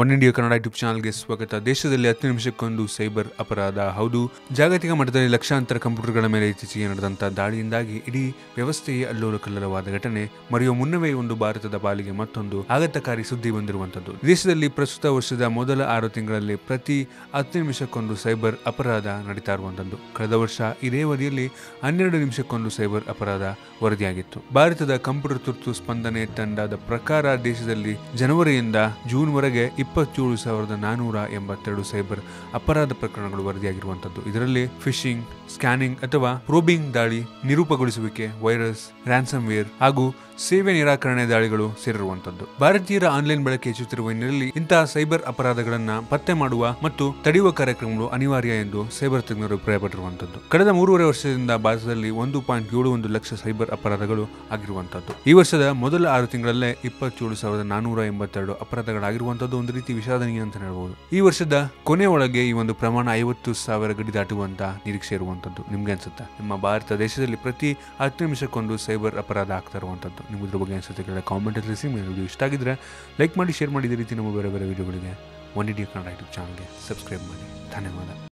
One India Kannada YouTube ಚಾನಲ್ಗೆ ಸ್ವಾಗತ. ದೇಶದಲ್ಲಿ 10 ನಿಮಿಷಕ್ಕೊಂದು ಸೈಬರ್ ಅಪರಾಧ. ಹೌದು, ಜಾಗತಿಕ ಮಟ್ಟದಲ್ಲಿ ಲಕ್ಷಾಂತರ ಕಂಪ್ಯೂಟರ್ಗಳ ಮೇಲೆ ಇತ್ತೀಚೆಗೆ ನಡೆದಂತಹ ದಾಳಿಯಿಂದಾಗಿ ಇಡೀ ವ್ಯವಸ್ಥೆಯೇ ಅಲ್ಲೋಲಕಲ್ಲೋಲವಾದ ಘಟನೆ ಮರೆಯುವ ಮುನ್ನವೇ ಒಂದು ಭಾರತದ ಪಾಲಿಗೆ ಮತ್ತೊಂದು ಆಘಾತಕಾರಿ ಸುದ್ದಿ ಬಂದಿರುವಂತದ್ದು. ದೇಶದಲ್ಲಿ ಪ್ರಸ್ತುತ ವರ್ಷದ ಮೊದಲ 6 ತಿಂಗಳಲ್ಲಿ ಪ್ರತಿ 10 ನಿಮಿಷಕ್ಕೊಂದು ಸೈಬರ್ ಅಪರಾಧ ನಡೀತಾ ಇರುವಂತದ್ದು. ಕಳೆದ ವರ್ಷ ಇದೇ ಅವಧಿಯಲ್ಲಿ 12 ನಿಮಿಷಕ್ಕೊಂದು ಸೈಬರ್ ಅಪರಾಧ ವರದಿಯಾಗಿತ್ತು. ಭಾರತದ ಕಂಪ್ಯೂಟರ್ ತುರ್ತು ಸ್ಪಂದನೆ ತಂಡದ ಪ್ರಕಾರ ದೇಶದಲ್ಲಿ ಜನವರಿಯಿಂದ ಜೂನ್ವರೆಗೆ 27,482 ಸೈಬರ್ ಅಪರಾಧ ಪ್ರಕರಣಗಳು ವರದಿಯಾಗಿರುವಂತದ್ದು. ಇದರಲ್ಲಿ ಫಿಶಿಂಗ್, ಸ್ಕ್ಯಾನಿಂಗ್ ಅಥವಾ ಪ್ರೋಬಿಂಗ್ ದಾಳಿ, ನಿರೂಪಗೊಳಿಸುವಿಕೆ, ವೈರಸ್, ರ್ಯಾನ್ಸಮ್ ವೇರ್ ಹಾಗೂ ಸೇವೆ ನಿರಾಕರಣೆ ದಾಳಿಗಳು ಸೇರಿರುವಂತದ್ದು. ಭಾರತೀಯರ ಆನ್ಲೈನ್ ಬಳಕೆ ಹೆಚ್ಚುತ್ತಿರುವ ಹಿನ್ನೆಲೆಯಲ್ಲಿ ಇಂತಹ ಸೈಬರ್ ಅಪರಾಧಗಳನ್ನ ಪತ್ತೆ ಮಾಡುವ ಮತ್ತು ತಡೆಯುವ ಕಾರ್ಯಕ್ರಮಗಳು ಅನಿವಾರ್ಯ ಎಂದು ಸೈಬರ್ ತಜ್ಞರು ಅಭಿಪ್ರಾಯಪಟ್ಟಿರುವಂತದ್ದು. ಕಳೆದ 3.5 ವರ್ಷದಿಂದ ಭಾರತದಲ್ಲಿ 1.71 ಲಕ್ಷ ಸೈಬರ್ ಅಪರಾಧಗಳು ಆಗಿರುವಂತದ್ದು. ಈ ವರ್ಷದ ಮೊದಲ 6 ತಿಂಗಳಲ್ಲೇ 27,482 ಅಪರಾಧಗಳಾಗಿರುವಂತದ್ದು ಒಂದು ರೀತಿ ವಿಷಾದನೀಯ ಅಂತ ಹೇಳಬಹುದು. ಈ ವರ್ಷದ ಕೊನೆ ಒಳಗೆ ಈ ಒಂದು ಪ್ರಮಾಣ 50,000 ಗಡಿ ದಾಟುವಂತ ನಿರೀಕ್ಷೆ ಇರುವಂತದ್ದು. ನಿಮ್ಗೆ ಅನ್ಸುತ್ತಾ ನಮ್ಮ ಭಾರತ ದೇಶದಲ್ಲಿ ಪ್ರತಿ 10 ನಿಮಿಷಕ್ಕೊಂದು ಸೈಬರ್ ಅಪರಾಧ ಆಗ್ತಾ ಇರುವಂತದ್ದು? ನಿಮ್ಗೆ ಇದ್ರ ಬಗ್ಗೆ ಅನ್ಸುತ್ತೆ ಕಾಮೆಂಟ್ ತಿಳಿಸಿ. ವಿಡಿಯೋ ಇಷ್ಟ ಆಗಿದ್ರೆ ಲೈಕ್ ಮಾಡಿ, ಶೇರ್ ಮಾಡಿ. ಇದೇ ರೀತಿ ನಮ್ಮ ಬೇರೆ ಬೇರೆ ವಿಡಿಯೋಗಳಿಗೆ ಒನ್ ಇಂಡಿಯಾ ಕನ್ನಡ ಯೂಟ್ಯೂಬ್ ಚಾನಲ್ಗೆ ಸಬ್ಸ್ಕ್ರೈಬ್ ಮಾಡಿ. ಧನ್ಯವಾದ.